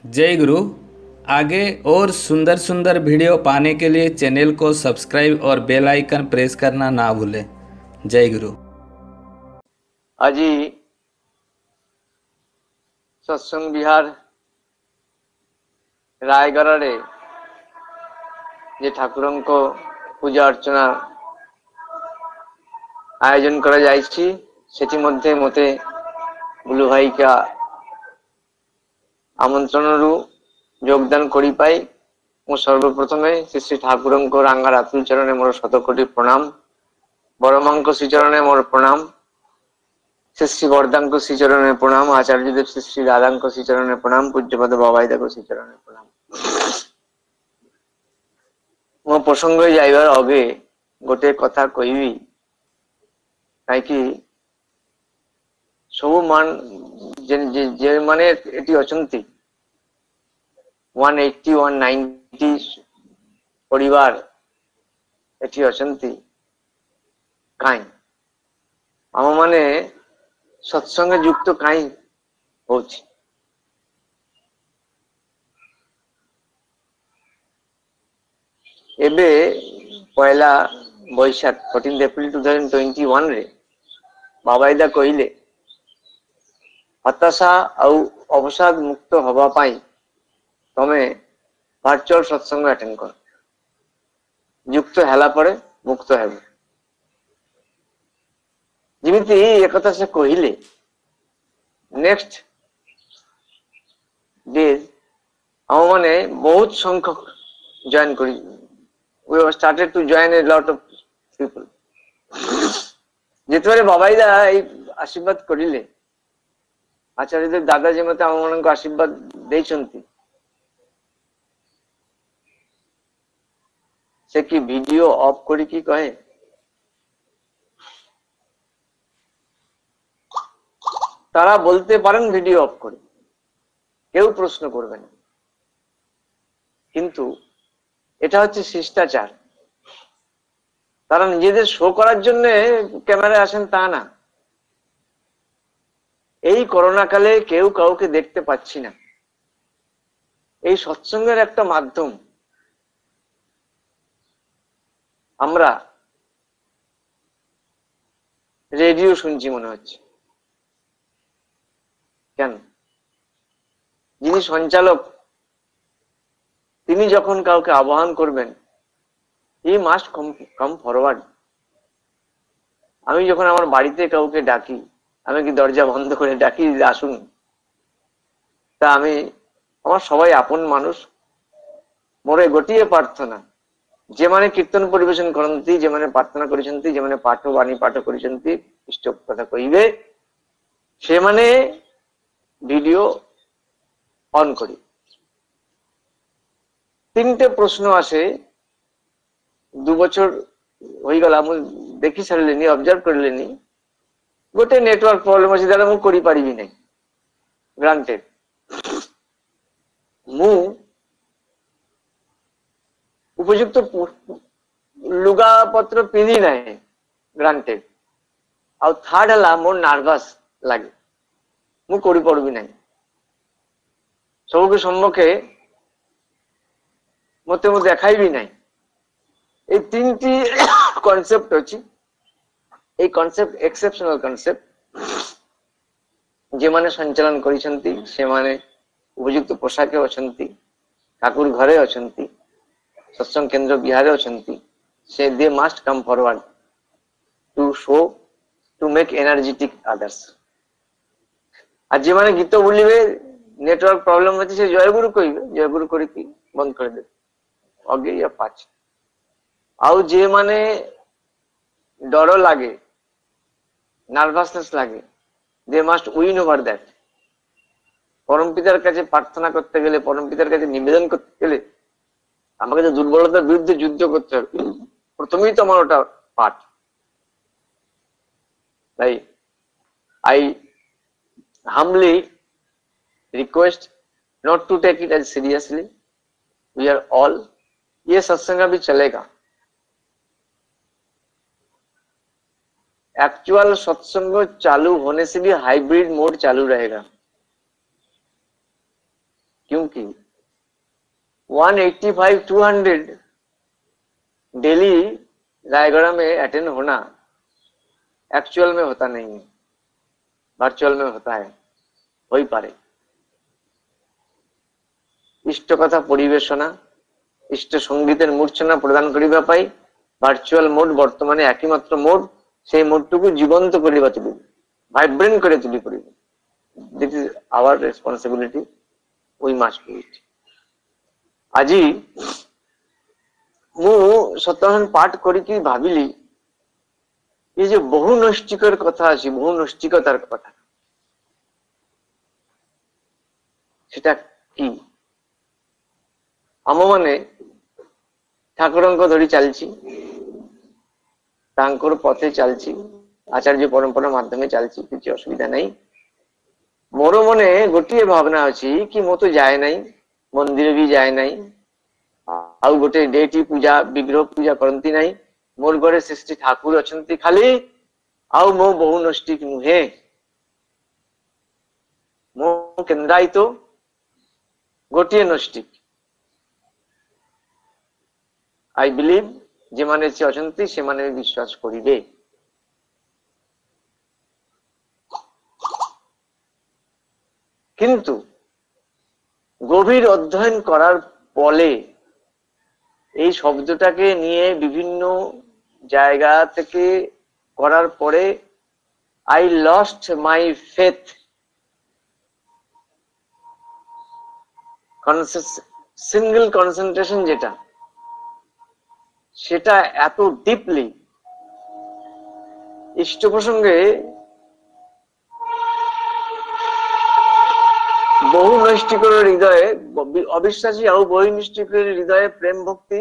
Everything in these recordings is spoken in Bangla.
जय गुरु। आगे और सुंदर सुंदर वीडियो पाने के लिए चैनल को सब्सक्राइब और बेल आइकन प्रेस करना ना भूलें। जय गुरु। आज सत्संग विहार रायगढ़ जे ठाकुर को पूजा अर्चना आयोजन करा जायछि सेठी मध्य मते बुलु भाई का आमंत्रण योगदान करी पाई। मु सर्वप्रथमे श्री श्री ठाकुर को रांगा रातुल चरण मोर शतकोटी प्रणाम। बड़ मां को श्रीचरण मोर प्रणाम। श्री श्री बरदा को श्रीचरण प्रणाम। आचार्य देव श्री श्री राधा को श्रीचरण प्रणाम। पूज्यपद बाबाईदा को श्रीचरण प्रणाम। मो प्रसंग जाइबार आगे गोटे कथा कहबी कहीं सब मान जे माने एटी अछंती 180 190 परिवार एटी अछंती काई आम माने सत्संग युक्त काई होछि। एबे पहला बैशाख 14 एप्रिल 2021 रे बाबाईदा कहले हताशा आउ अवसाद मुक्त हवा पाई तमे वर्चुअल सत्संग अटेंड कर युक्त हैला परे मुक्त हेबे। जिमिति एक कथा से कहले नेक्स्ट डेज हम माने बहुत संख्यक जॉइन करी we have started to join a lot of people। जितबारे बाबाईदा आशीर्वाद करिले आचार्य देव दादाजी मते हम मन को आशीर्वाद देछंती से कि वीडियो ऑफ करी की कहे तारा बोलते पारेन वीडियो ऑफ करे केउ प्रश्न करबे ना किंतु এটা হচ্ছে শিষ্টাচার। তারা নিজেদের শো করার জন্য ক্যামেরায় আসেন তা না। এই করোনা কালে কেউ কাউকে দেখতে পাচ্ছি না। এই সৎসঙ্গের একটা মাধ্যম। আমরা রেডিও শুনছি মনে হচ্ছে কেন? যিনি সঞ্চালক তিনি যখন কাউকে আহ্বান করবেন হি মাস্ট কাম ফরওয়ার্ড। আমি যখন আমার বাড়িতে কাউকে ডাকি আমি কি দরজা বন্ধ করে ডাকি আসুন? তা আমি আমার সবাই আপন মানুষ মোরে গোটিয়ে প্রার্থনা যে মানে কীর্তন পরিবেশন করନ୍ତି যে মানে প্রার্থনা করিছন্তি যে মানে পাঠ বাণী পাঠ করিছন্তি ইষ্ট কথা কইবে সে মানে ভিডিও অন করি। তিনটে প্রশ্ন আসে 2 বছর হয়ে গেল আমি দেখি সারিলেনি অবজার্ভ করিলেনি গোটে নেটওয়ার্ক প্রবলেম আছে দ্বারা মু করি পারিবি নাই গ্রান্টেড মু উপযুক্ত লুগা পত্র পিঁধি নাই গ্রান্টেড ଆଉ ଥାର୍ଡ ହେଲା ମୋର নার্ভাস লাগে মু করি পারবি নাই ସବୁকে সম্মুখে মতে মু দেখাইবি নাই। এই তিনটি কনসেপ্ট আছে। এই কনসেপ্ট এক্সেপশনাল কনসেপ্ট যে মানে সঞ্চালন করিছন্তি সে মানে উপযুক্ত পোশাকে অছন্তি ঠাকুর ঘরে অছন্তি সৎসঙ্গ কেন্দ্র বিহারে অছন্তি সে they must come forward to show to make energetic others. আর যে মানে গীত বলিবে নেটওয়ার্ক প্রবলেম আছে সে জয়গুরু কইবে জয়গুরু করে কি বন্ধ করে দেবে अगे या पाँच आउ जे माने डर लागे नार्भासनेस लागे दे मास्ट उइन ओवर दैट। परम पितार काছে प्रार्थना करते गेले परम पितार काছে निवेदन करते गेले আমাকে যে দুর্বলতার বিরুদ্ধে যুদ্ধ করতে হবে প্রথমেই তো আমার ওটা পাঠ। তাই I humbly request not to take it as seriously। We are all ये सत्संग भी चलेगा। एक्चुअल सत्संग चालू होने से भी हाइब्रिड मोड चालू रहेगा। क्योंकि 185 200 डेली रायगढ़ में अटेंड होना एक्चुअल में होता नहीं है, वर्चुअल में होता है। হই পারে ইষ্ট কথা পরিবেশনা ইষ্ট সঙ্গীতের মূর্ছনা প্রদান করিবা পাই ভার্চুয়াল মোড বর্তমানে একই মাত্র মোড, সেই মোডটুকু জীবন্ত করিবা তুলিব, ভাইব্রেন্ট করে তুলি করিব। This is our responsibility, we must do it. আজি ମୁଁ ସତମାନ ପାଠ କରିକି ଭାବିଲି ये जो बहुनୈଷ୍ଠିକର କଥା ଅଛି, ବହୁନୈଷ୍ଠିକତାର କଥା, সেটা কি? ଆମ ମାନେ ଠାକୁରଙ୍କ ଧରି ଚାଲିଛି, ତାଙ୍କର ପଥେ ଚାଲିଛି, ଆଚାର୍ଯ୍ୟ ପରମ୍ପରା ମାଧ୍ୟମରେ ଚାଲିଛି, କିଛି ଅସୁବିଧା ନାହିଁ। ମୋର ମନେ ଗୋଟିଏ ଭାବନା ଅଛି କି ମୁଁ ତ ଯାଏ ନାହିଁ, ମନ୍ଦିର ବି ଯାଏ ନାହିଁ, ଆଉ ଗୋଟେ ଡେଟି ପୂଜା ବିଗ୍ରହ ପୂଜା କରନ୍ତି ନାହିଁ, ମୋର ଘରେ ସୃଷ୍ଟି ଠାକୁର ଅଛନ୍ତି ଖାଲି, ଆଉ ମୁଁ ବହୁନୈଷ୍ଠିକ ନୁହେଁ, ମୁଁ କେନ୍ଦ୍ରାୟିତ ଗୋଟିଏ ନୈଷ୍ଠିକ। ଆଇ ବିଲିଭ যেମାନେ ସେ ଅଛନ୍ତି ସେମାନେ ବିଶ୍ୱାସ କରିବେ। কিন্তু গভীর অধ্যয়ন করার ফলে এই শব্দটাকে নিয়ে বিভিন্ন জায়গা থেকে করার পরে I lost my faith. Single concentration যেটা, সেটা এত ডিপলি ইষ্ট প্রসঙ্গে বহুনৈষ্ঠিকর হৃদয়ে, অবিশ্বাসী ଆଉ ବହୁନୈଷ୍ଠିକର ହୃଦୟ ପ୍ରେମ ଭକ୍ତି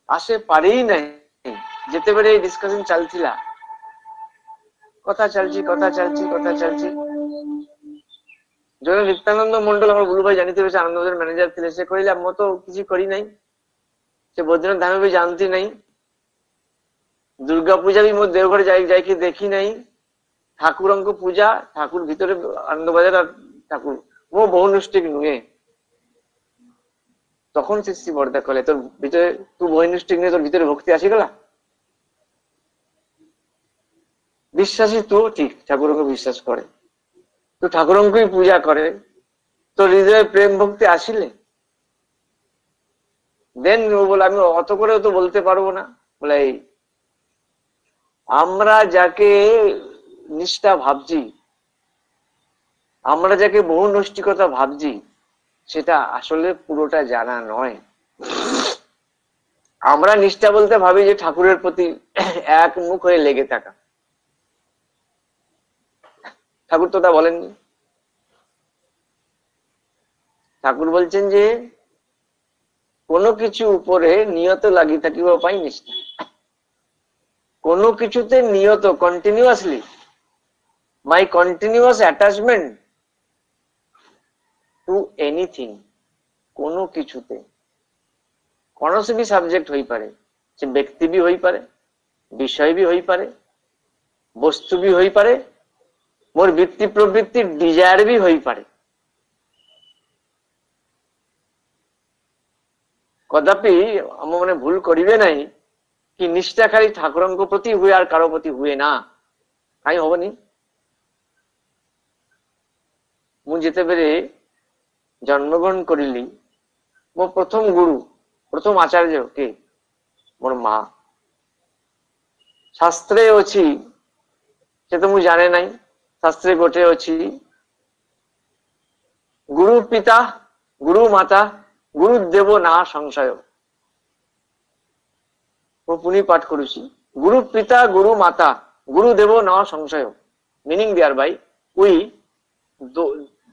ଆସେ ପାରି ନାହିଁ। ଯେତେବେଳେ এই ডিসকাশন ଚାଲିଥିଲା, କଥା ଚାଲିଛି କଥା ଚାଲିଛି କଥା ଚାଲିଛି, ଜଣେ ନିତ୍ୟାନନ୍ଦ ମଣ୍ଡଳ, ଆମର ଗୁରୁ ଭାଇ ଜାଣିଥିବେ, ସେ ଆନନ୍ଦ ବଜାର ମ୍ୟାନେଜର ଥିଲେ, ସେ କହିଲେ ମୁଁ ତ କିଛି କରିନାହିଁ, ସେ ବୈଦ୍ୟନାଥ ଧାମ ବି ଜାଣନ୍ତି ନାହିଁ, ଦୁର୍ଗା ପୂଜା ବି ମୋ ଦେଓଘର ଯାଇକି ଦେଖି ନାହିଁ, ଠାକୁରଙ୍କ ପୂଜା ଠାକୁର ଭିତରେ ଆନନ୍ଦ ବଜାର ଠାକୁର, ମୁଁ ବହୁନୈଷ୍ଠିକ ନୁହେଁ। তখন সে শ্রী বরদা কলে তোর ভিতরে তুই বহুনৈষ্ঠিক নয়, তোর ভিতরে ভক্তি আসিগলা, বিশ্বাসী তু ঠিক ঠাকুরকে বিশ্বাস করে, তু ঠাকুরকে পূজা করে, তোর হৃদয়ে প্রেম ভক্তি আসিলে দেন ও বলে আমি অত করেও তো বলতে পারবো না। বলে আমরা যাকে নিষ্ঠা ভাবছি, আমরা যাকে বহুনৈষ্ঠিকতা ভাবছি, সেটা আসলে পুরোটা জানা নয়। আমরা নিষ্ঠা বলতে ভাবি যে ঠাকুরের প্রতি এক মুখ হয়ে লেগে থাকা। ঠাকুর তো তা বলেননি। ঠাকুর বলছেন যে কোনো কিছু উপরে নিয়ত লাগি থাকিব পাই নিষ্ঠা, কোনো কিছুতে নিয়ত কন্টিনিউয়াসলি, মাই কন্টিনিউয়াস অ্যাটাচমেন্ট টু এনিথিং, কোনো কিছুতে, কୌଣସି ବି ସବଜେକ୍ଟ ହୋଇପାରେ, ସେ ବ୍ୟକ୍ତି ବି ହୋଇପାରେ, ବିଷୟ ବି ହୋଇପାରେ, ବସ୍ତୁ ବି ହୋଇପାରେ, ମୋର ବୃତ୍ତି ପ୍ରବୃତ୍ତି ଡିଜାୟାର ବି ହୋଇପାରେ। କଦାପି ଆମ ମାନେ ଭୁଲ କରିବେ ନାହିଁ କି ନିଷ୍ଠା ଖାଲି ଠାକୁରଙ୍କ ପ୍ରତି ହୁଏ আর କାರೋ ପ୍ରତି ହୁଏ ନା, କାହିଁ ହବନି। ମୁଁ ଯେତେବେଳେ জন্মগ্রহণ করিলি, ମୋ প্রথম গুরু, প্রথম আচার্য কে? মোর মা। শাস্ত্রে ଅଛି, সে তো ମୁଁ জানে নাই, শাস্ত্রে গোটে ଅଛି গুরু পিতা গুরু মাতা গুরু দেব না সংশয়। ମୁଁ ପୁଣି ପାଠ କରୁଛି, গুরু পিতা গুরু মাতা গুরু দেব না সংশয়। মিনিং দেয়ার বাই উই,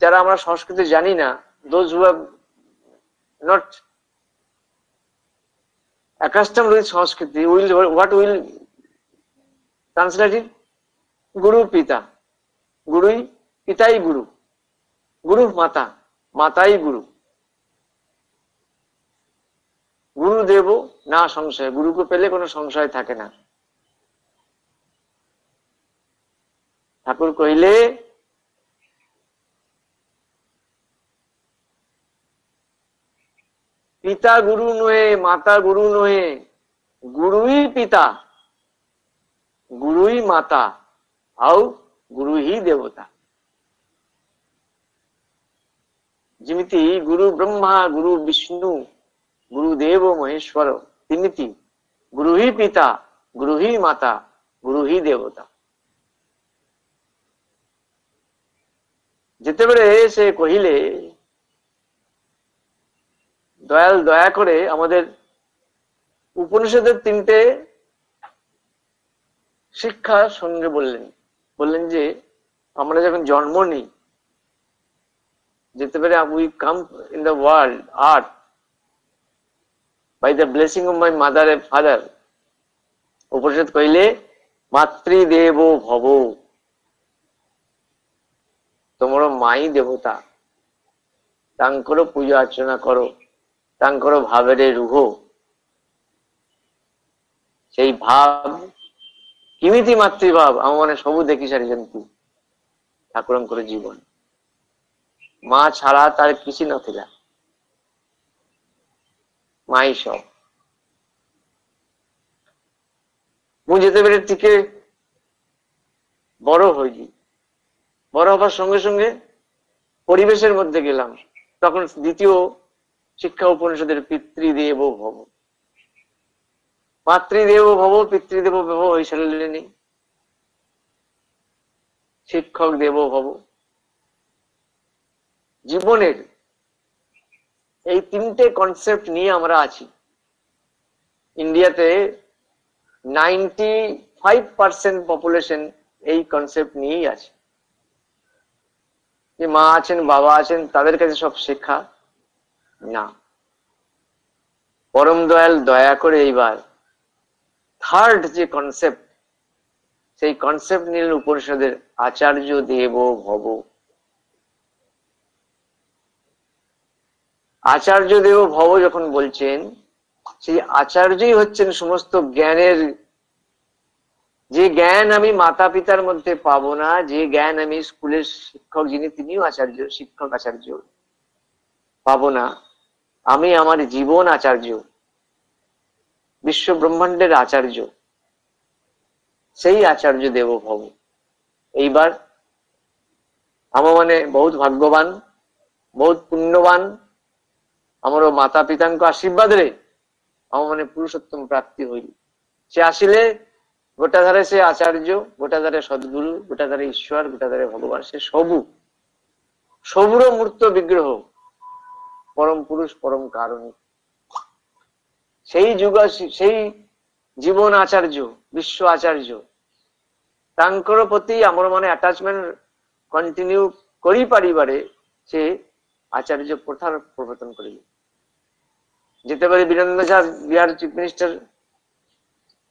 যারা আমরা সংস্কৃতি জানি না, those who have not accustomed with Sanskriti, what will translate it? Guru Pita, Gurui Pitai Guru, Guru Mata, Matai Guru, Guru Devo না সংশয়, গুরুকে পেলে কোনো সংশয় থাকে না। ঠাকুর কহিলে पिता गुरु नुहे माता गुरु नुहे गुरु ही पिता गुरु ही माता आउ गुरु ही देवता जिमिति गुरु ब्रह्मा गुरु विष्णु गुरुदेव महेश्वर तिमिति गुरु ही पिता गुरु ही माता गुरु ही देवता যেতেবেলে সে কহিলে দয়াল দয়া করে আমাদের উপনিষদের তিনটে শিক্ষা সঙ্গে বললেন যে আমরা যখন জন্ম নিই যেতেবেলে we come in the world earth by the blessing of my mother and father Upanishad কইলে মাতৃদেব ভব তোমরা মাই দেবতা তাঙ্কর পূজা অর্চনা করো তাঙ্কর ভাবেরে রুহ সেই ভাব কিমিতি মাতৃভাব ଆମ ମାନେ ସବୁ ଦେଖି ସାରିଛନ୍ତି ଠାକୁରଙ୍କର ଜୀବନ ମା ଛାଡା ତାର କିଛି ନଥିଲା ମାଇ ସବ ମୁଁ ଯେତେବେଳେ ଟିକେ বড় হইলি বড় হবার সঙ্গে সঙ্গে পরিবেশের মধ্যে গেলাম তখন দ্বিতীয় শিক্ষা উপনিষদের পিতৃদেব ভব মাতৃদেব ভব পিতৃদেব ভব হয়ে সারিলেনি শিক্ষক দেব ভব জীবনের এই তিনটে কনসেপ্ট নিয়ে আমরা আছি ইন্ডিয়াতে 95% পপুলেশন এই কনসেপ্ট নিয়েই আছে যে মা আছেন বাবা আছেন তাদের কাছে সব শিক্ষা না পরম দয়াল দয়া করে এইবার থার্ড যে কনসেপ্ট সেই কনসেপ্ট নিলেন উপনিষদের আচার্য দেব ভব আচার্য দেব ভব যখন বলছেন সেই আচার্যই হচ্ছেন সমস্ত জ্ঞানের যে জ্ঞান আমি মাতা পিতার মধ্যে পাবো না যে জ্ঞান আমি স্কুলের শিক্ষক যিনি তিনিও আচার্য শিক্ষক আচার্য পাবো না আমি আমার জীবন আচার্য বিশ্ব ব্রহ্মাণ্ডের আচার্য সেই আচার্য দেব ভব এইবার আমার মানে বহুত ভাগ্যবান বহুত পুণ্যবান আমার মাতা পিতাঙ্ক আশীর্বাদরে আমার মানে পুরুষোত্তম প্রাপ্তি হইল সে আসিলে গোটাধারে সে আচার্য গোটাধারে সদ্গুরু গোটাধারে ঈশ্বর গোটাধারে ভগবান সে সবুর মূর্ত বিগ্রহ পরম পুরুষ পরম কারণ সেই যুগ সেই জীবন আচার্য বিশ্ব আচার্য তাঙ্কর প্রতি আমার মানে অ্যাটাচমেন্ট কন্টিনিউ করি পারিবারে সে আচার্য প্রথার প্রবর্তন করিল যেতেবেলে বীরেন্দ্র ঝা বিহার চিফ মিনিস্টার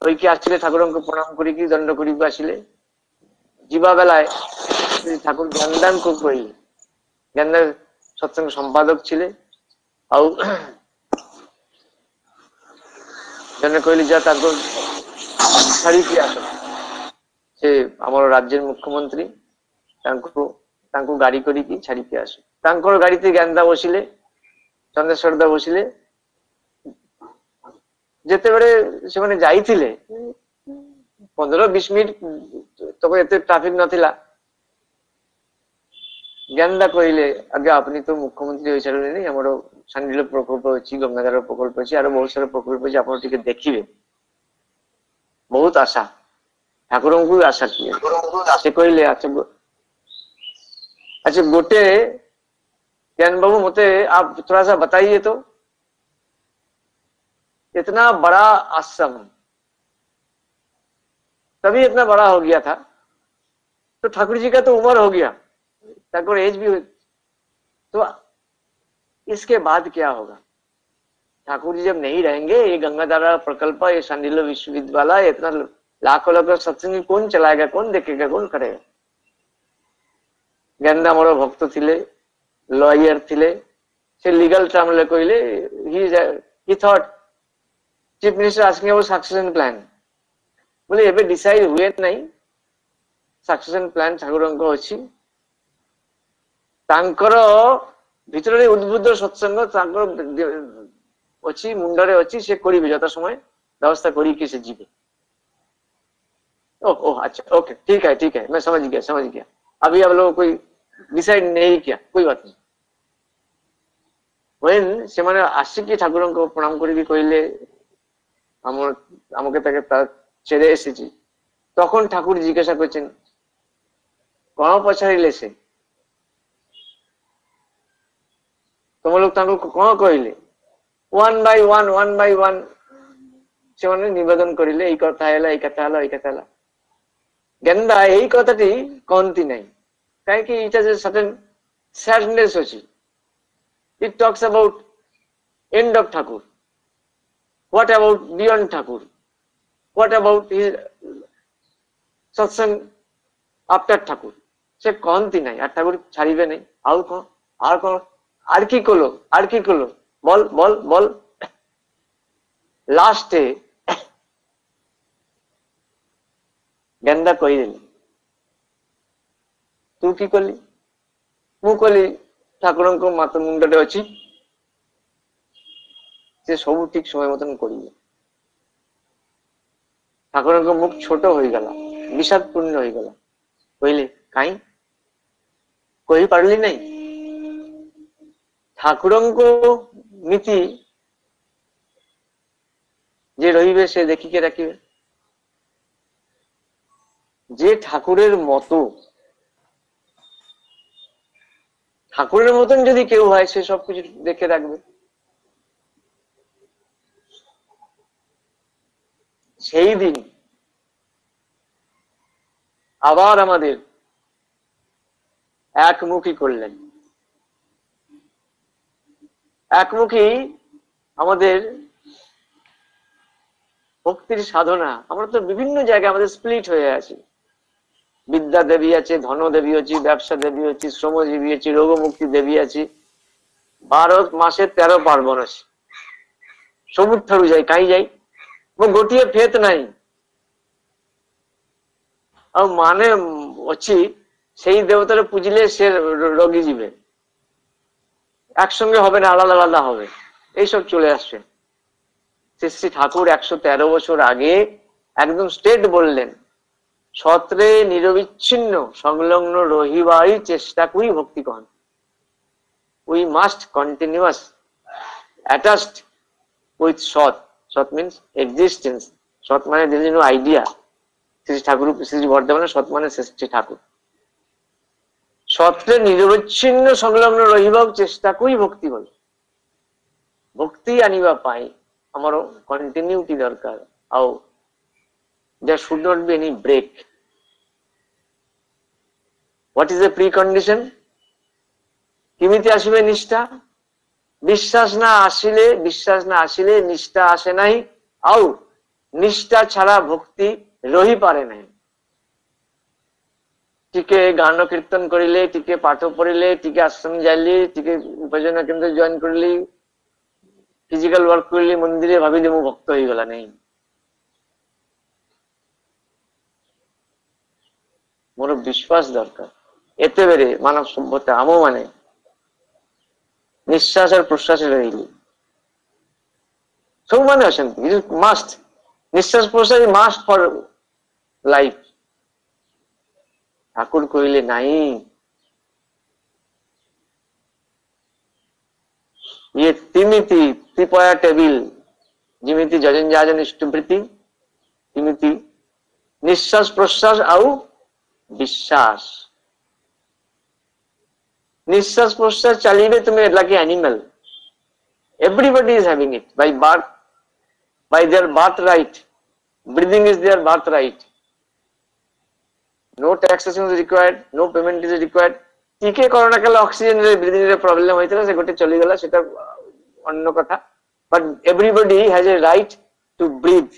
ওইকে আসলে ঠাকুরଙ୍କୁ প্রণাম করি কি দণ্ড করি আসলে ଯିବା বেলায় ঠাকুর জ্ঞানদান খুব কইলে জ্ঞানদান সৎসঙ্গ সম্পাদক ছিলে ଆଉ ଜଣେ କହିଲେ ଯା ତାଙ୍କୁ ଛାଡିକି ଆସ ସେ ଆମର ରାଜ୍ୟର ମୁଖ୍ୟମନ୍ତ୍ରୀ ତାଙ୍କୁ ଗାଡି କରିକି ଛାଡିକି ଆସ ତାଙ୍କର ଗାଡିতে ଜ୍ଞାନଦା ବସିଲେ ଚନ୍ଦ୍ରଶେଖର ଦା ବସିଲେ ଯେତେବେଳେ ସେମାନେ ଯାଇଥିଲେ 15-20 ମିନିଟ ତ ଏତେ ଟ୍ରାଫିକ ନଥିଲା জ্ঞানদা কইলে আগে আপনি তো মুখ্যমন্ত্রী হয়েছিলেন আমার সান্ডিল প্রকল্প আছে গঙ্গাধার প্রকল্প আছে আর বহুত সারা প্রকল্প আছে আপনার টিকে দেখিবে বহুত আশা ঠাকুরଙ୍କୁ আশা কিए সে কইলে अच्छा गोटे ज्ञान बाबू मुझे आप थोड़ा सा बताइए तो इतना बड़ा आश्रम तभी इतना बड़ा हो गया था तो ठाकुर जी का तो उम्र हो गया ठाकुर एज भी तो इसके बाद क्या होगा ठाकुर जी जब नहीं रहेंगे ये गंगाधारा प्रकल्प ये सांडिल्य विश्वविद्यालय इतना लाखों लाखों सत्संग कौन चलाएगा कौन देखेगा कौन करेगा জ্ঞানদা আমার ভক্ত ଥିଲେ লয়ার ଥିଲେ সে লিগ্যাল টার্মলে কইলে he thought chief minister asking about succession plan बोले एबे डिसाइड हुए नहीं सक्सेशन प्लान ठाकुरଙ୍କ ଅଛି ତାଙ୍କର ଭିତରେ ଉଦ୍ବୁଦ୍ଧ ସତ୍ସଙ୍ଗ ତାଙ୍କର अच्छी मुंडरे अच्छी से करिबे यथा समय व्यवस्था करी कि से जीवे। ओह ओह अच्छा ओके ठीक है मैं समझ गया। अभी आप लोग कोई डिसाइड नहीं किया, कोई बात नहीं। व्हेन से माने आशिकी ठाकुर को प्रणाम करी कहले আমাকে তাকে তার ছেড়ে এসেছি, তখন ঠাকুর জিজ্ঞাসা করছেন কଣ পছাড়িলে সে, তোম লোক তাকে কଣ কহিলে, ওয়ান বাই ওয়ান ସେମାନେ ନିବେଦନ କରିଲେ ଏଇ କଥା ହେଲା ଏଇ କଥା ହେଲା ଏଇ କଥା ହେଲା। ଗେନ୍ଦା ଏଇ କଥାଟି କହନ୍ତି ନାହିଁ, କାହିଁକି ଇଟ ହାଜ ଏ ସର୍ଟେନ sadness ଅଛି। It talks about end of Thakur. What about beyond Thakur? What about his satsang after Thakur? সে কহନ୍ତି নাই আর ঠাকুর ছাড়িবে নাই। আর কি করলো বল লাস্টে গেন্দা কইদেলি তু কি কলি, ମୁଁ କହିଲି ଠାକୁରଙ୍କ ମାତ ମୁଣ୍ଡରେ ଅଛି, ସେ ସବୁ ଠିକ ସମୟ ମତନ କରିବେ। ଠାକୁରଙ୍କ ମୁଖ ଛୋଟ ହୋଇଗଲା, ବିଷାଦ ପୂର୍ଣ୍ଣ ହୋଇଗଲା। କହିଲେ କାହିଁ କହିପାରିଲି ନାହିଁ। ଠାକୁରଙ୍କ ନୀତି যে রহিবে সে দেখিকে রাখিবে। যে ঠাকুরের মতো ঠাকুরের মতন যদি কেউ হয় সে সবকিছু দেখে রাখবে। সেই দিন আবার আমাদের একমুখী করলেন। একমুখী আমাদের ভক্তির সাধনা, আমরা তো বিভিন্ন জায়গায় আমাদের স্প্লিট হয়ে আছি। বিদ্যা দেবী আছে, ধন দেবী ଅଛି, ব্যবসা দেবী ଅଛି, শ্রমজীবী ଅଛି, রোগ মুক্তি দেবী ଅଛି, 12 ମାସେ 13 ପାର୍ବଣ ଅଛି। ସବୁଠାରୁ ଯାଇ କାହିଁ ଯାଇ ମୁଁ ଗୋଟିଏ ଫେତ ନାହିଁ ଆଉ ମାନେ ଅଛି সেই দেবতারে পুজিলে সে রোগী যাবে, একসঙ্গে হবে না, আলাদা আলাদা হবে, এইসব চলে আসছে। শ্রী ঠাকুর 113 বছর আগে একদম স্টেট বললেন, সত্রে নিরবিচ্ছিন্ন সংলগ্ন রহিবারই চেষ্টাকেই ভক্তি কহন। We must continuous attached with সৎ। সৎ মিন্স এক্সিস্টেন্স। সৎ মানে there is no idea। Shri Thakur Shri বর্ধমানে সৎ মানে শ্রী ঠাকুর। সত্রে নিরবিচ্ছিন্ন সংলগ্ন রহিବାକୁ চেষ্টাকেই ভক্তি বলে। ভক্তি আনিବା ପାଇଁ ଆମର କଣ୍ଟିନ୍ୟୁଟି ଦରକାର, ଆଉ there should not be any break. What is the precondition? কেমিতি আসবে নিষ্ঠা? বিশ্বাস না আসিলে নিষ্ঠা আসে নাই, ଆଉ নিষ্ঠা ছাড়া ভক্তি রহি পারে নাই। ଟିକେ গান কীর্তন করিলে, ଟିକେ পাঠ পড়িলে, ଟିକେ আশ্রম যাইলি, ଟିକେ ভজন কেন্দ্র জয়েন করলি, ফিজিক্যাল ওয়ার্ক করলি, মন্দিরে ভাবিলি ମୁଁ ভক্ত ହେଇଗଲା ନାହିଁ। ମୋର ବିଶ୍ୱାସ ଦରକାର। ଏତେବେଳେ ମାନବ ସଭ୍ୟତା ଆମ ମାନେ ନିଶ୍ୱାସ ଆଉ ପ୍ରଶ୍ୱାସ ରହିଲି, ସବୁମାନେ ଅଛନ୍ତି। ମାଷ୍ଟ ନିଶ୍ୱାସ ପ୍ରଶ୍ୱାସ ମାଷ୍ଟ ଫର ଲାଇଫ। ଠାକୁର କହିଲେ ନାହିଁ, ଇଏ ତିନିଟି ତ୍ରିପୟା ଟେବିଲ ଯେମିତି ଯଜଞ୍ଜାଜନ ଇଷ୍ଟବୃତ୍ତି, ସେମିତି ନିଶ୍ୱାସ ପ୍ରଶ୍ୱାସ ଆଉ বিশ্বাস। নিঃশ্বাস প্রশ্বাস চালিয়ে তুমি like animal. Everybody is having it by birth, by their birth right. Breathing is their birth right. No taxation is required, no payment is required. টিকে করোনা কালে অক্সিজেন রে ব্রিদিং রে প্রবলেম হইছিল, সে গোটে চলি গলা, সেটা অন্য কথা। But everybody has a right to breathe,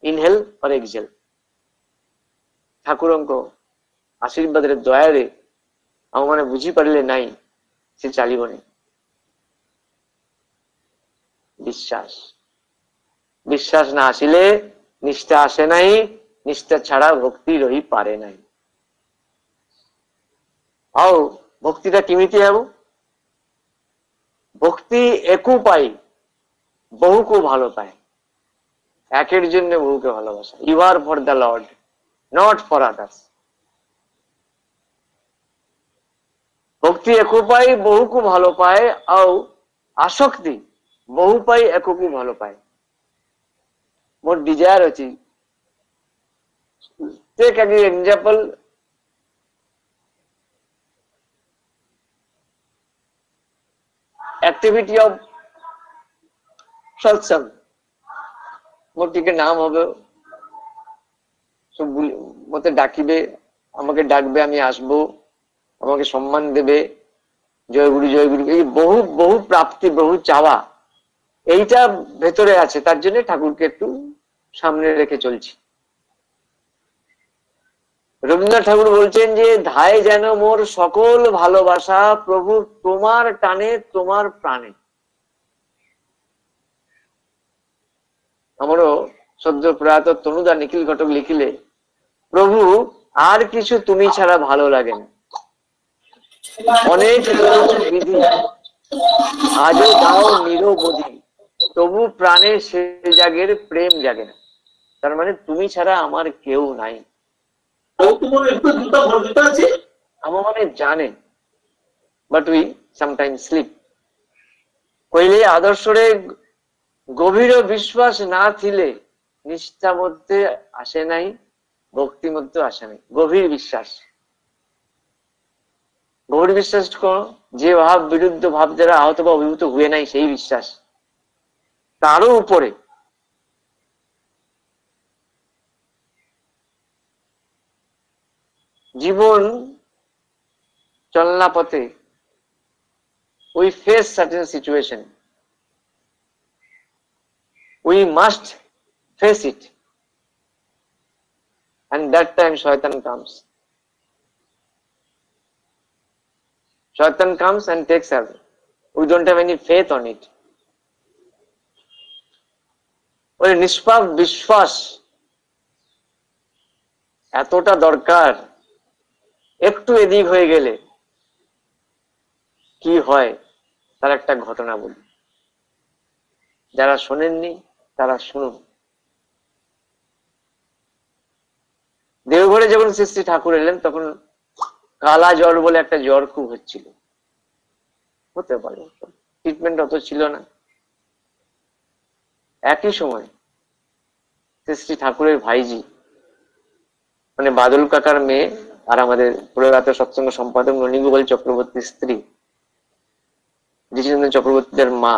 inhale or exhale. ଠାକୁରଙ୍କ ଆଶୀର୍ବାଦରେ ଦୟାରେ ଆମ ମାନେ ବୁଝିପାରିଲେ ନାହିଁ, ସେ ଚାଲିବନି। বিশ্বাস, বিশ্বাস না আসিলে নিষ্ঠা আসে নাই, নিষ্ঠা ছাড়া ভক্তি রহি পারে নাই। ଆଉ ଭକ୍ତିଟା କେମିତି ହେବ? ଭକ୍ତି ଏକୁ ପାଇ বহুকে ভালো পায়, একের জন্য বহুকে ভালোবাসা। You are for the lord, not for others. ভক্তি একো পাই বহুକୁ ভালো পাଏ, ଆଉ আসক্তি বহু পাই একକୁ ভালো পাଏ। ମୋର ডিজায়ার ଅଛି, take an example, activity of satsang, মোর টিকে নাম হবে, মতে ডাকিবে, আমাকে ডাকবে, আমি আসবো, আমাকে সম্মান দেবে, জয়গুরু জয়গুরু, এই বহু বহু প্রাপ্তি, বহু চাওয়া এইটা ভেতরে আছে, তার জন্য ঠাকুরকে একটু সামনে রেখে চলছি। রবীন্দ্রনাথ ঠাকুর বলছেন যে ধায় যেন মোর সকল ভালোবাসা প্রভু তোমার টানে তোমার প্রাণে। আমারও সদ্য প্রয়াত তনুদা নিখিল ঘটক লিখিলে, প্রভু আর কিছু তুমি ছাড়া ভালো লাগে না, অনেক বিধি আজও দাও নিরবধি, তবু প্রাণে সে জাগের প্রেম জাগে না। তার মানে তুমি ছাড়া আমার কেউ নাই। আমার মানে জানে, বাট উই সামটাইমস স্লিপ। কইলে আদর্শরে গভীর বিশ্বাস না থিলে নিষ্ঠা মধ্যে আসে নাই, ভক্তি মধ্যে আসে নাই। গভীর বিশ্বাস, গভীর বিশ্বাস যে ভাব বিরুদ্ধ ভাব যারা আহত বা অভিভূত হয়ে নাই, সেই বিশ্বাস। তারও উপরে জীবন চলনা পথে we face certain situation, we must face it, and that time shaitan comes. Shaitan comes and takes us. We don't have any faith on it. ওই নিষ্পাপ বিশ্বাস এতটা দরকার। একটু এদিক হয়ে গেলে কি হয় তার একটা ঘটনা বলি, যারা শোনেননি তারা শুনুন। দেওঘরে যখন শ্রী শ্রী ঠাকুর এলেন, তখন কালা জ্বর বলে একটা জ্বর খুব হচ্ছিল, হতে পারে ট্রিটমেন্ট অত ছিল না। একই সময় শ্রী শ্রী ঠাকুরের ভাইজি, মানে বাদল কাকার মেয়ে আর আমাদের প্রয়াত সৎসঙ্গ সম্পাদক ননীগোপাল চক্রবর্তীর স্ত্রী ঋষিচন্দ্র চক্রবর্তীদের মা,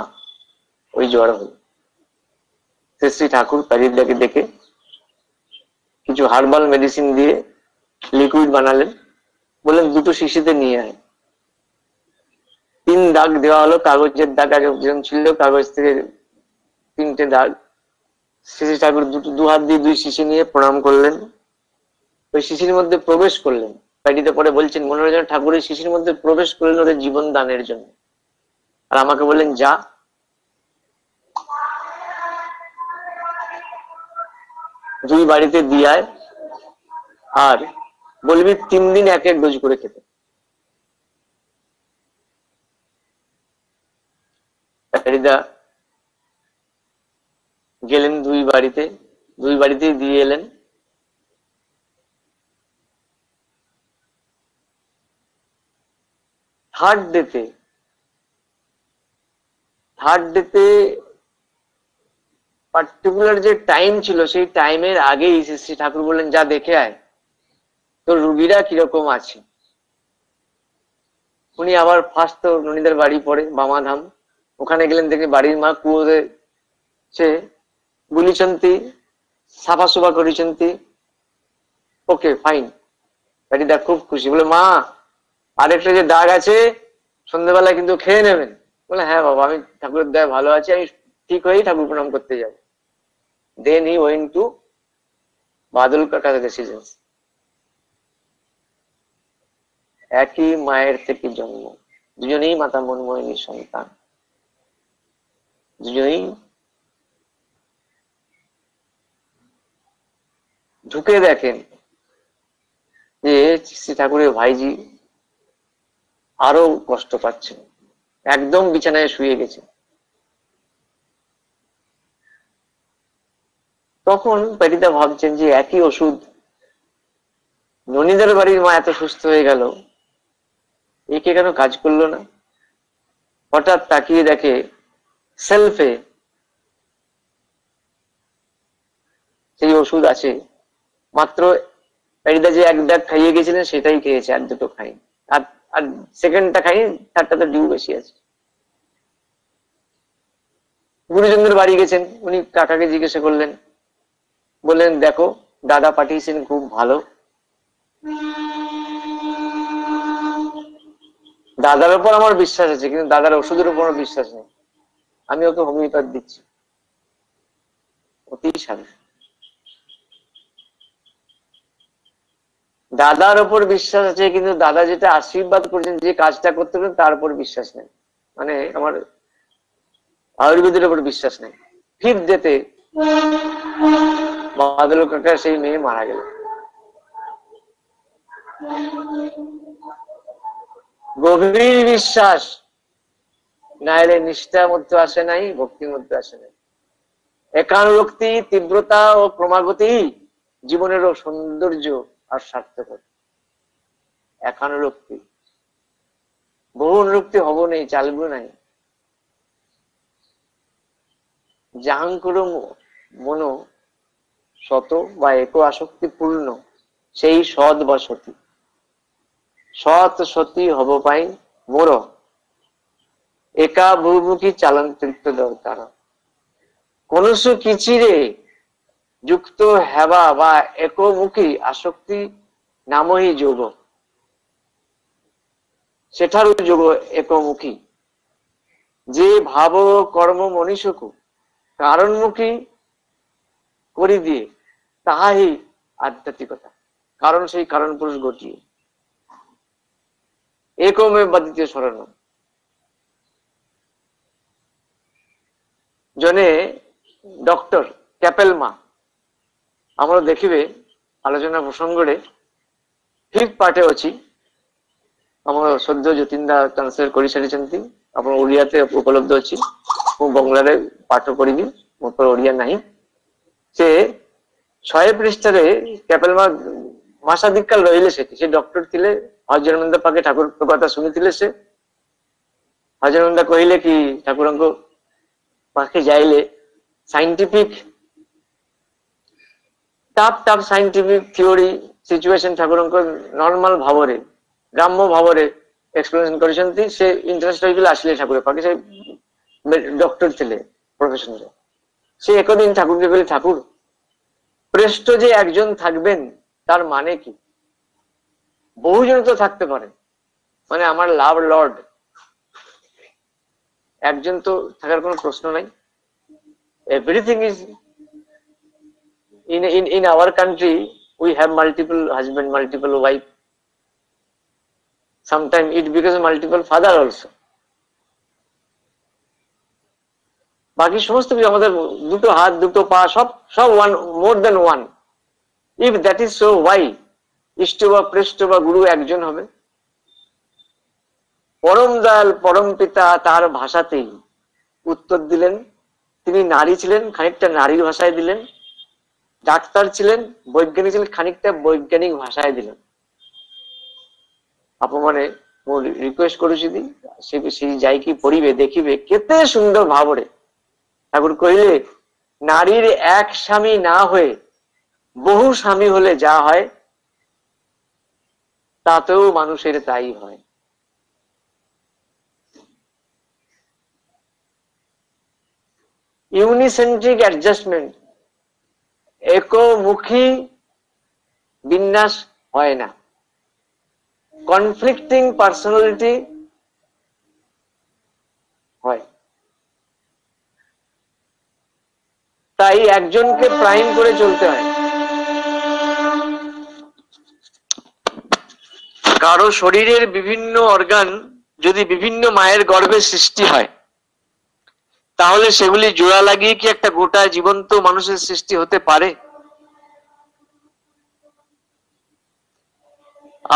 ওই জ্বর হল। শ্রী শ্রী ঠাকুর প্যারিদাকে দেখে কিছু হার্বাল মেডিসিন দিয়ে লিকুইড বানালেন, বললেন দুটো শিশিতে নিয়ে আয়। 3 দাগ দেওয়া হলো, কাগজের দাগ আগে যেরকম ছিল, কাগজ থেকে 3টে দাগ। শ্রী ঠাকুর দু হাত দিয়ে 2 শিশি নিয়ে প্রণাম করলেন, ওই শিশির মধ্যে প্রবেশ করলেন। প্যারিতে পরে বলছেন, মনে হয় যেন ঠাকুরের শিশির মধ্যে প্রবেশ করলেন ওদের জীবন দানের জন্য। আর আমাকে বললেন, যা 2 বাড়িতে দিয়ায়, আর বলবি 3 দিন 1-1 ডোজ করে খেতে। প্যারিদা গেলেন 2 বাড়িতে, 2 বাড়িতেই দিয়ে এলেন। থার্ড ডেতে পার্টিকুলার যে টাইম ছিল, সেই টাইমের আগেই শ্রী ঠাকুর বললেন, যা দেখে আয় তোর রুগীরা কিরকম আছে। উনি আবার ফার্স্ট তো ননীদের বাড়ি পড়ে বামাধাম, ওখানে গেলেন, দেখে বাড়ির মা কুয়োতে সে বুলিছন্তি, সাফাসুফা করিছন্তি। Okay fine. প্যারিদা খুব খুশি, বলে মা আরেকটা যে দাগ আছে সন্ধ্যেবেলায় কিন্তু খেয়ে নেবেন। বলে হ্যাঁ বাবা, আমি ঠাকুরের দয়ায় ভালো আছি, আমি ঠিক হয়েই ঠাকুর প্রণাম করতে যাব। দেন হি ওয়েন্ট টু বাদল কাকার রেসিডেন্স। একই মায়ের থেকে জন্ম, দুজনেই মাতা মনমোহিনীর সন্তান, দুজনেই ঢুকে দেখেন যে শ্রী ঠাকুরের ভাইজি আরো কষ্ট পাচ্ছেন, একদম বিছানায় শুয়ে গেছে। তখন পেরিদা ভাবছেন যে একই ওষুধ, ননীদের বাড়ির মা এত সুস্থ হয়ে গেল, একে কেন কাজ করলো না? হঠাৎ তাকিয়ে দেখে সেলফে সেই ওষুধ আছে, মাত্র পেরিদা যে এক ব্যাগ খাইয়ে গেছিলেন সেটাই খেয়েছে, আর দুটো খাই, আর আর সেকেন্ডটা খাই, তারটা তো ডিউ বেশি আছে। গুরুজনদের বাড়ি গেছেন, উনি কাকাকে জিজ্ঞাসা করলেন, বললেন দেখো দাদা পাঠিয়েছেন, খুব ভালো। দাদার উপর আমার বিশ্বাস আছে, কিন্তু দাদার ওষুধের উপর আমার বিশ্বাস নেই, আমি ওকে হোমিওপ্যাথ দিচ্ছি। অতি সাধু। দাদার ওপর বিশ্বাস আছে, কিন্তু দাদা যেটা আশীর্বাদ করছেন, যে কাজটা করতে পারেন তার উপর বিশ্বাস নেই, মানে আমার আয়ুর্বেদের উপর বিশ্বাস নেই। ফিফথ ডেতে বাদল কাকার সেই মেয়ে মারা গেল। গভীর বিশ্বাস না এলে নিষ্ঠার মধ্যে আসে নাই, ভক্তির মধ্যে আসে নাই। একানুরক্তি, তীব্রতা ও ক্রমাগতি জীবনেরও সৌন্দর্য আর সার্থকতা। একানুরক্তি, বহু অনুরক্তি হব নেই, চালবো নাই। যাহাং করো মন শত বা এক আসক্তি পূর্ণ, সেই সৎ বা সতী। সৎ সতী হব পাই মোর, একা বহুমুখী চালন্ত্রিত্ব দরকার। কোনসু কিচিরে যুক্ত হেবা বা একমুখী আসক্তি নামহি যোগ, সেঠারু যোগ একমুখী। যে ভাব কর্ম মনীষকু কারণমুখী করি দিয়ে, তাহাই আধ্যাত্মিকতা। কারণ সেই কারণ পুরুষ ঘটিয়ে একমে বা দ্বিতীয় স্মরণ। জনে ডক্টর ক্যাপেলমা আমরা ଦେଖିବେ ଆଲୋଚନା ପ୍ରସଙ୍ଗରେ ଫିଫ୍ଥ ପାର୍ଟ ଅଛି, ଆମର ସଦ୍ୟ ଯତୀନ୍ଦ୍ରା ଟ୍ରାନ୍ସଲେଟ କରିସାରିଛନ୍ତି, ଆପଣ ଓଡ଼ିଆতে ଉପଲବ୍ଧ ଅଛି, ମୁଁ ବଙ୍ଗଳାରେ ପାଠ କରିବି, ମୋ ତ ଓଡ଼ିଆ ନାହିଁ। ସେ 100 ପୃଷ୍ଠାରେ କ୍ୟାପେଲମା ମାସାଧିକାଳ ରହିଲେ ସେଠି, ସେ ଡକ୍ଟର ଥିଲେ। ହଜରନନ୍ଦ ପାଖେ ଠାକୁରଙ୍କ କଥା ଶୁଣିଥିଲେ ସେ। ହଜରନନ୍ଦ କହିଲେ କି ଠାକୁରଙ୍କ ପାଖେ ଯାଇଲେ scientific top scientific theory situation Thakur normal भाव ग्राम्य भाव एक्सप्लेनेशन कर से इंटरेस्ट हो आसले ठाकुर पाखे, से डॉक्टर थे प्रोफेशन से एक दिन ठाकुर के कहले ठाकुर प्रेष्ठ जे एकजन थाकबेन तार माने की, बहुजन तो थाकते पारे, माने आमार लाभ लर्ड एकजन तो थाकार कोनो प्रश्न नाई। Everything is in our country we have multiple husband, multiple wife, sometimes it becomes multiple father also। बाकी समस्त কিছু আমাদের দুটো হাত দুটো পা সব সব one, more then one. If that is so, why ইষ্ট বা প্রেষ্ঠ বা গুরু একজন হবে? পরম দয়াল পরম পিতা তার ভাষাতেই উত্তর দিলেন। তিনি নারী ছিলেন, খানিকটা নারীর ভাষায় দিলেন। ডাক্তার ছিলেন, বৈজ্ঞানিক ছিলেন, খানিকটা বৈজ্ঞানিক ভাষায় দিলেন। আপনার মু রিকোয়েস্ট করুছি সে যাইকি পড়িবে দেখিবে কেতে সুন্দর ভাবরে ঠাকুর কহিলে নারীর এক স্বামী না হয়ে বহু স্বামী হলে যা হয় তাতেও মানুষের তাই হয়। ইউনিসেন্ট্রিক অ্যাডজাস্টমেন্ট, একমুখী বিন্যাস হয় না। কনফ্লিক্টিং পার্সোনালিটি হয়। তাই একজনকে প্রাইম করে চলতে হয়। কারো শরীরের বিভিন্ন অর্গান যদি বিভিন্ন মায়ের গর্ভে সৃষ্টি হয়, তাহলে সেগুলি জোড়া লাগিয়ে কি একটা গোটা জীবন্ত মানুষের সৃষ্টি হতে পারে?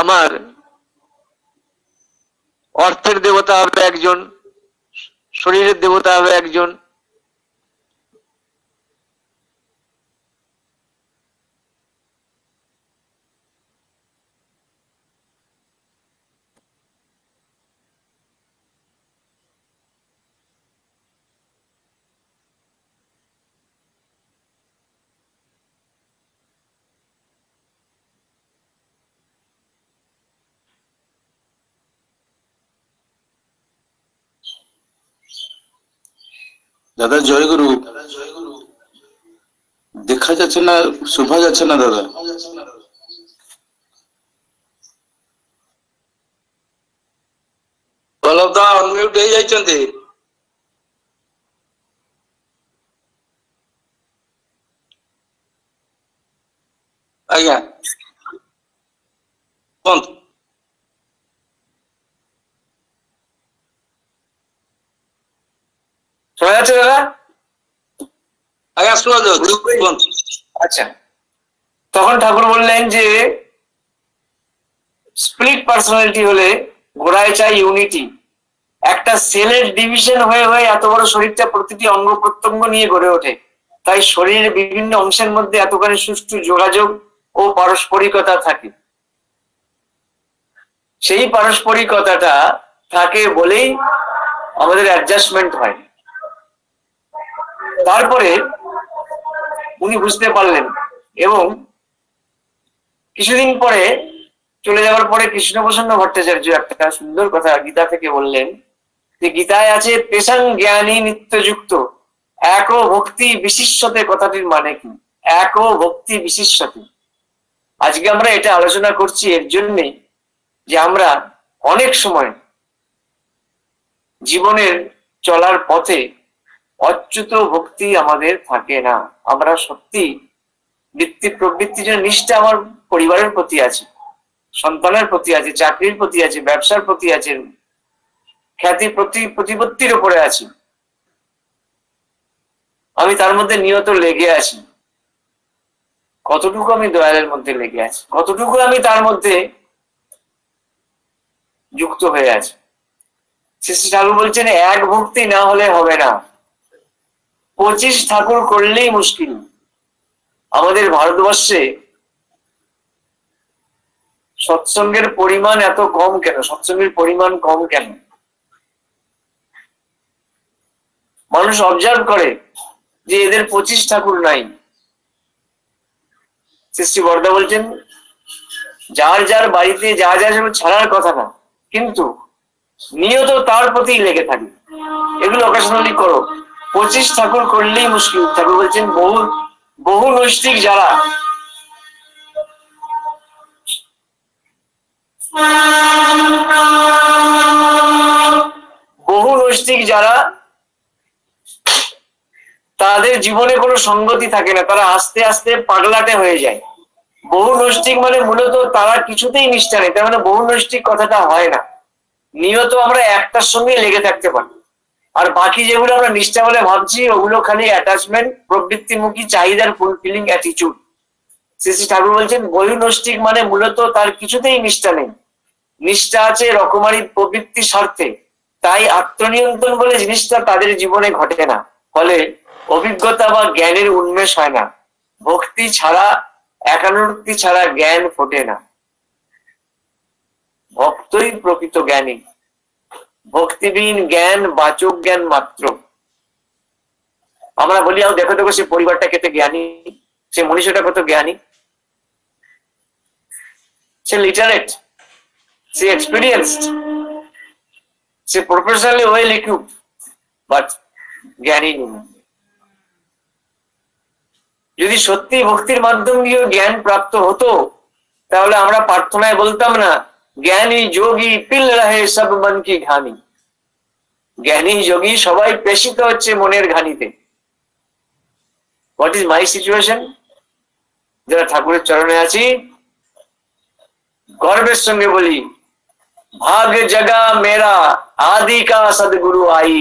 আমার অর্থের দেবতা হবে একজন, শরীরের দেবতা হবে একজন, দাদা জয় গুরু। দেখা যাচ্ছে না, শোভা যাচ্ছে না দাদা। বল্লভ দা অনমিউট হয়ে যাইଛନ୍ତି। ଆଜ୍ଞା କୁହନ୍ତୁ। শোনা যাচ্ছে দাদা? আଜ୍ଞା ଶୁଣାଯାଉଛି, କୁହନ୍ତୁ। আচ্ছা, তখন ঠাকুর বললেন যে স্প্লিট পার্সোনালিটি হলে গোড়ায় চাই ইউনিটি। একটা সেলের ডিভিশন হয়ে হয়ে এত বড় শরীরটা প্রতিটি অঙ্গ প্রত্যঙ্গ নিয়ে গড়ে ওঠে। তাই শরীরের বিভিন্ন অংশের মধ্যে এতখানি সুষ্ঠু যোগাযোগ ও পারস্পরিকতা থাকে। সেই পারস্পরিকতাটা থাকে বলেই আমাদের অ্যাডজাস্টমেন্ট হয়। তারপরে উনি বুঝতে পারলেন এবং কিছুদিন পরে চলে যাওয়ার পরে কৃষ্ণপ্রসন্ন ভট্টাচার্য একটা সুন্দর কথা গীতা থেকে বললেন যে গীতায় আছে পেশাং জ্ঞানী নিত্যযুক্ত এক ভক্তি বিশিষ্টতে। কথাটির মানে কি? এক ভক্তি বিশিষ্টতে। আজকে আমরা এটা আলোচনা করছি এর জন্যে যে আমরা অনেক সময় জীবনের চলার পথে অচ্যুত ভক্তি আমাদের থাকে না। আমরা সত্যি বৃত্তি প্রবৃত্তির জন্য নিষ্ঠা আমার পরিবারের প্রতি আছে, সন্তানের প্রতি আছে, চাকরির প্রতি আছে, ব্যবসার প্রতি আছে, খ্যাতি প্রতিপত্তির উপরে আছি। আমি তার মধ্যে নিয়ত লেগে আছি। কতটুকু আমি দয়ালের মধ্যে লেগে আছি, কতটুকু আমি তার মধ্যে যুক্ত হয়ে আছি। শ্রী ঠাকুর বলছেন এক ভক্তি না হলে হবে না, 25 ঠাকুর করলেই মুশকিল। আমাদের ভারতবর্ষে সৎসঙ্গের পরিমাণ এত কম কেন? সৎসঙ্গের পরিমাণ কম কেন? মানুষ অবজার্ভ করে যে এদের 25 ঠাকুর নাই। শ্রী বরদা বলছেন যার যার বাড়িতে যা যা ছাড়ার কথা না, কিন্তু নিয়ত তার প্রতি লেগে থাকে। এগুলো অকেশনালি করো, 25 ঠাকুর করলেই মুশকিল। ঠাকুর বলছেন বহু নৈষ্ঠিক যারা তাদের জীবনে কোনো সঙ্গতি থাকে না, তারা আস্তে আস্তে পাগলাটে হয়ে যায়। বহু নৈষ্ঠিক মানে মূলত তারা কিছুতেই নিষ্ঠা নেই, তার মানে বহু নৈষ্ঠিক কথাটা হয় না। নিয়ত আমরা একটার সঙ্গে লেগে থাকতে পারি, আর বাকি যেগুলো আমরা নিষ্ঠা বলে ভাবছি ওগুলো খালি অ্যাটাচমেন্ট, প্রবৃত্তিমুখী চাহিদার ফুলফিলিং অ্যাটিটিউড। শ্রী ঠাকুর বলছেন বহু নৈষ্ঠিক মানে মূলত তার কিছুতেই নিষ্ঠা নেই, নিষ্ঠা আছে রকমারি প্রবৃত্তি স্বার্থে। তাই আত্মনিয়ন্ত্রণ বলে জিনিসটা তাদের জীবনে ঘটে না, ফলে অভিজ্ঞতা বা জ্ঞানের উন্মেষ হয় না। ভক্তি ছাড়া, একানুক্তি ছাড়া জ্ঞান ফোটে না। ভক্তই প্রকৃত জ্ঞানী, ভক্তিবিহীন জ্ঞান বাচক জ্ঞান মাত্র। আমরা বলি দেখো দেখো সে পরিবারটা কত জ্ঞানী, সে মনীষটা কত জ্ঞানী, সে লিটারেট, সে এক্সপিরিয়েন্সড, সে প্রফেশনালি ওয়েল ইকুইপড, বাট জ্ঞানী নেই। যদি সত্যি ভক্তির মাধ্যম দিয়ে জ্ঞান প্রাপ্ত হতো তাহলে আমরা প্রার্থনায় বলতাম না জ্ঞানী যোগী পিল রহে সব মন কি ঘানি। জ্ঞানী যোগী সবাই পেশিত হচ্ছে মনের ঘানিতে। What is my situation? যারা ঠাকুরের চরণে আছি গর্বের সঙ্গে বলি ভাগ্য জগা মেরা আদি কা সদগুরু আই।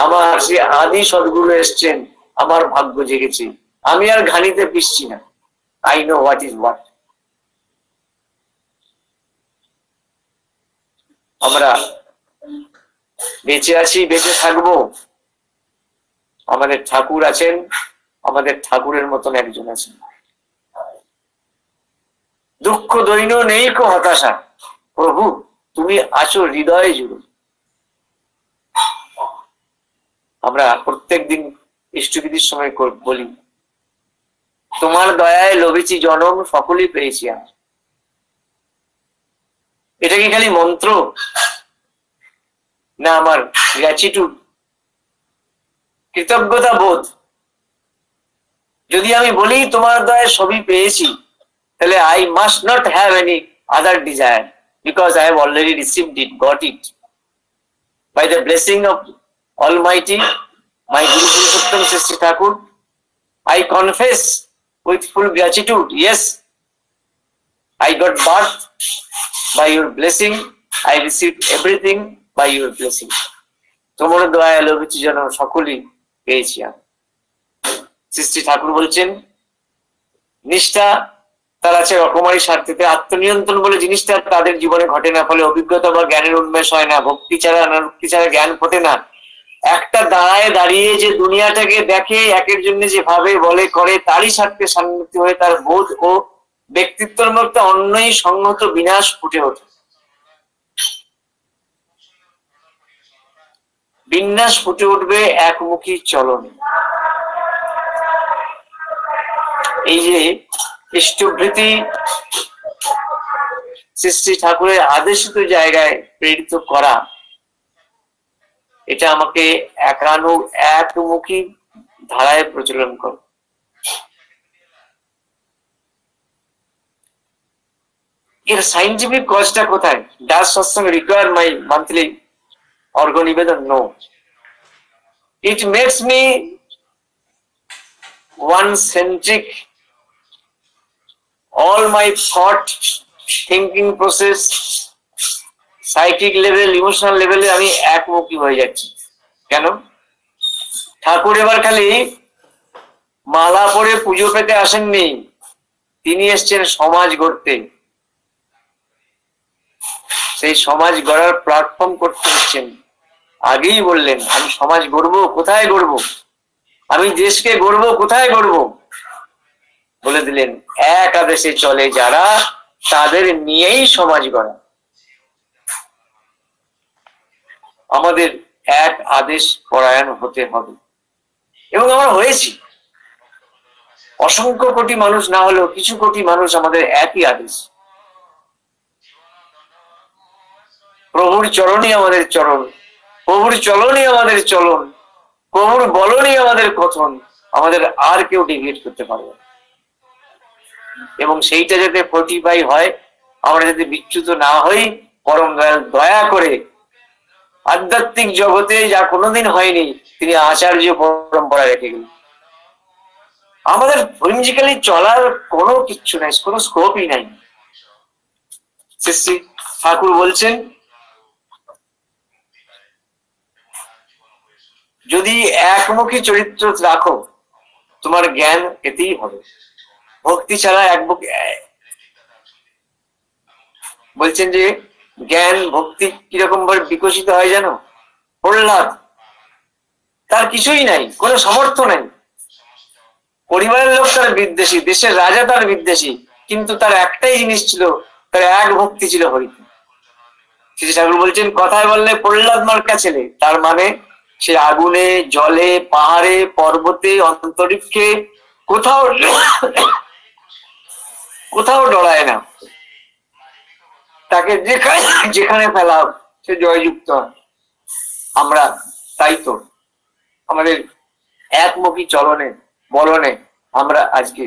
আমার সে আদি সদগুরু এসছেন, আমার ভাগ্য জেগেছে, আমি আর ঘানিতে পিসছি না। I know what is what. আমরা বেঁচে আছি, বেঁচে থাকবো, আমাদের ঠাকুর আছেন, আমাদের ঠাকুরের মতন একজন আছেন। দুঃখ দৈন্য নেই কো হতাশা, প্রভু তুমি আছো হৃদয়ে জুড়ে। আমরা প্রত্যেকদিন ইষ্টবিধির সময় বলি তোমার দয়ায় লভেছি জনম সকলই পেয়েছি আমি। এটা কি খালি মন্ত্র? না আমার গ্র্যাটিটিউড, কৃতজ্ঞতা বোধ। যদি আমি বলি তোমার দয়ায় সবই পেয়েছি, তাহলে I must not have any other desire, because I have already received it, got it by the blessing of Almighty, my Guru Purushottam Sri Thakur. I confess with full gratitude, yes, I got birth by your blessing, I received everything by your blessing. তোমার দয়া লভিছি যেন সকলেই পেয়েছি। শ্রী ঠাকুর বলছেন নিষ্ঠা তার আছে রকমারি স্বার্থেতে, আত্মনিয়ন্ত্রণ বলে জিনিসটা তাদের জীবনে ঘটে না, ফলে অভিজ্ঞতা বা জ্ঞানের উন্মেষ হয় না, ভক্তি ছাড়া অনারক্তি ছাড়া জ্ঞান ফোটে না। একটা দাঁড়িয়ে যে দুনিয়াটাকে দেখে, একের জন্য যে ভাবে বলে করে, তারই স্বার্থে সান্নিধ্য হয়ে তার বোধ ও ব্যক্তিত্বের মধ্যে অন্যই সংহত বিনাশ ফুটে ওঠে। বিন্যাস ফুটে উঠবে একমুখী চলন। এই যে ইষ্টভৃতি শ্রী ঠাকুরের আদেশিত জায়গায় প্রেরিত করা, এটা আমাকে একমুখী ধারায় প্রচলন করে। এর সাইন্টিফিক কজটা কোথায়? Does Satsang require my monthly অর্ঘ নিবেদন? No, it makes me one centric. All my thought, thinking process, psychic level, emotional level আমি একমুখী হয়ে যাচ্ছি। কেন? ঠাকুর এবার খালি মালা পরে পুজো পেতে আসেননি, তিনি এসছেন সমাজ গড়তে। সেই সমাজ গড়ার প্ল্যাটফর্ম করতে এসছেন। আগেই বললেন আমি সমাজ গড়বো, কোথায় গড়বো? আমি দেশকে গড়বো, কোথায় গড়বো? বলে দিলেন এক আদেশে চলে যারা, তাদের নিয়েই সমাজ গড়া। আমাদের এক আদেশ পরায়ণ হতে হবে, এবং আমরা হয়েছি। অসংখ্য কোটি মানুষ না হলেও কিছু কোটি মানুষ আমাদের একই আদেশ। প্রভুর চরণই আমাদের চরণ, প্রভুর চলনই আমাদের চলন, প্রভুর বলনই আমাদের কথন। আমাদের আর কেউ ডিভিয়েট করতে পারবে না। এবং সেইটা যাতে ফর্টিফাই হয়, আমরা যাতে বিচ্যুত না হই, পরম দয়া করে আধ্যাত্মিক জগতে যা কোনোদিন হয়নি, তিনি আচার্য পরম্পরা রেখে গেলেন। আমাদের ফিজিক্যালি চলার কোনো কিচ্ছু নাই, কোনো স্কোপই নাই। শ্রী ঠাকুর বলছেন যদি একমুখী চরিত্র রাখো, তোমার জ্ঞান এতেই হবে। ভক্তি ছাড়া বলছেন যে জ্ঞান ভক্তি কিরকম ভাবে বিকশিত হয় জানো? প্রহ্লাদ, তার কিছুই নাই, কোনো সামর্থ্য নাই, পরিবারের লোক তার বিদ্বেষী, দেশের রাজা তার বিদ্বেষী, কিন্তু তার একটাই জিনিস ছিল, তার এক ভক্তি ছিল হরিতে। শ্রী ঠাকুর বলছেন কথায় বললে প্রহ্লাদ মার্কা ছেলে, তার মানে সে আগুনে, জলে, পাহাড়ে, পর্বতে, অন্তরিক্ষে কোথাও ডরায় না। তাকে যেখানে ফেলাও সে জয়যুক্ত হয়। আমরা তাই তো আমাদের একমুখী চলনে বলনে আমরা আজকে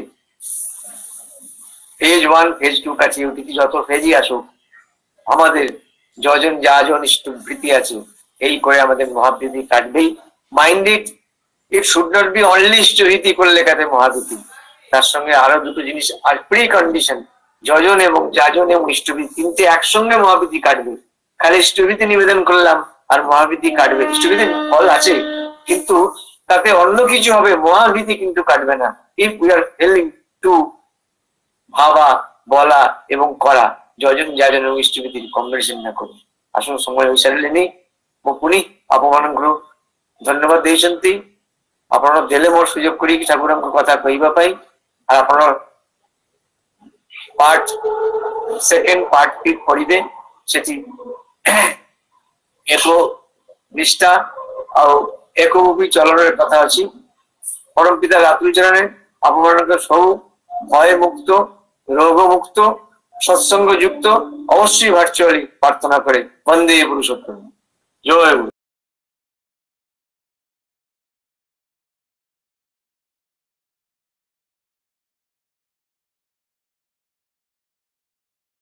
ফেজ 1 ফেজ 2 কাছে উঠেছি। যত ফেজই আসুক, আমাদের যজন যাজন ইষ্টভৃতি আছে, এই করে আমাদের মহাবৃতি কাটবেই। Mind it should not be only ইষ্টভৃতি করলে কাটে মহাবৃতি, তার সঙ্গে আরো দুটো জিনিস আর প্রি কন্ডিশন, যজন এবং যাজন এবং ইষ্টভৃতি, তিনটে একসঙ্গে মহাবৃতি কাটবে। খালি ইষ্টভৃতি নিবেদন করলাম আর মহাবৃতি কাটবে, ইষ্টভৃতি ফল আছে কিন্তু তাতে অন্য কিছু হবে, মহাবৃতি কিন্তু কাটবে না। If we are failing to ভাবা, বলা এবং করা যজন যাজন এবং ইষ্টভৃতির কম্বিনেশন না করি। আসলে সময় বিচারিলে নেই ମୁଁ ପୁଣି ଆପଣମାନଙ୍କୁ ଧନ୍ୟବାଦ ଦେଇଛନ୍ତି। ଆପଣ ଦେଲେ ମୋର ସୁଯୋଗ କରିକି ଠାକୁରଙ୍କ କଥା କହିବା ପାଇଁ। আর ଆପଣ পার্ট সেকেন্ড পার্টটি পড়িবে, সেটি ଏକ ନିଷ୍ଠା ଆଉ একমুখী চলনের কথা ଅଛି। পরম পিতা রাতুল চরণে ଆପଣମାନଙ୍କ ସବୁ ভয় মুক্ত, রোগ মুক্ত, সৎসঙ্গ যুক্ত অবশ্যই ভার্চুয়ালি প্রার্থনা করে বন্দে পুরুষোত্তম।